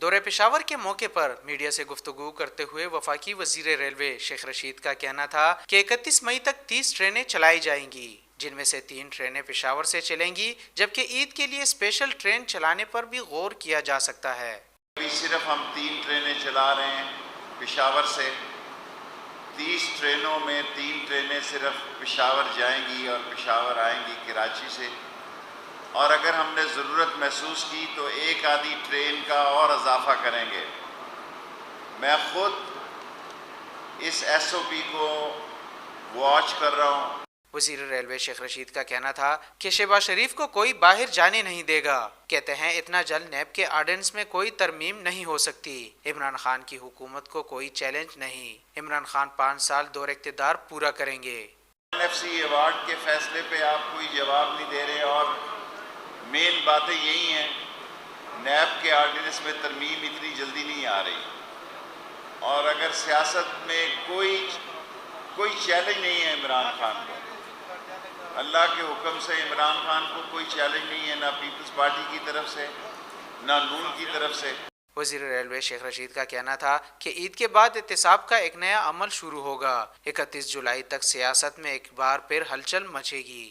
دورہ پشاور کے موقع پر میڈیا سے گفتگو کرتے ہوئے وفاقی وزیر ریلوے شیخ رشید کا کہنا تھا کہ 31 مئی تک 30 ٹرینیں چلائی جائیں گی، جن میں سے 3 ٹرینیں پشاور سے چلیں گی، جبکہ عید کے لیے اسپیشل ٹرین چلانے پر بھی غور کیا جا سکتا ہے۔ ابھی صرف ہم 3 ٹرینیں چلا رہے ہیں پشاور سے، 30 ٹرینوں میں 3 ٹرینیں صرف پشاور جائیں گی اور پشاور آئیں گی کراچی سے، اور اگر ہم نے ضرورت محسوس کی تو ایک آدھی ٹرین کا اور اضافہ کریں گے۔ میں خود اس ایس او پی کو واچ کر رہا ہوں۔ وزیر ریلوے شیخ رشید کا کہنا تھا کہ شہباز شریف کو کوئی باہر جانے نہیں دے گا۔ کہتے ہیں اتنا جلد نیب کے آرڈیننس میں کوئی ترمیم نہیں ہو سکتی۔ عمران خان کی حکومت کو کوئی چیلنج نہیں، عمران خان 5 سال دور اقتدار پورا کریں گے۔ NFC ایوارڈ کے فیصلے پہ آپ کوئی جواب نہیں دے رہے، اور مین باتیں یہی ہیں، نیب کے آرڈیننس میں ترمیم اتنی جلدی نہیں آ رہی، اور اگر سیاست میں کوئی چیلنج نہیں ہے عمران خان کو، اللہ کے حکم سے عمران خان کو کوئی چیلنج نہیں ہے، نہ پیپلز پارٹی کی طرف سے نہ نون کی طرف سے۔ وزیر ریلوے شیخ رشید کا کہنا تھا کہ عید کے بعد احتساب کا ایک نیا عمل شروع ہوگا۔ 31 جولائی تک سیاست میں ایک بار پھر ہلچل مچے گی۔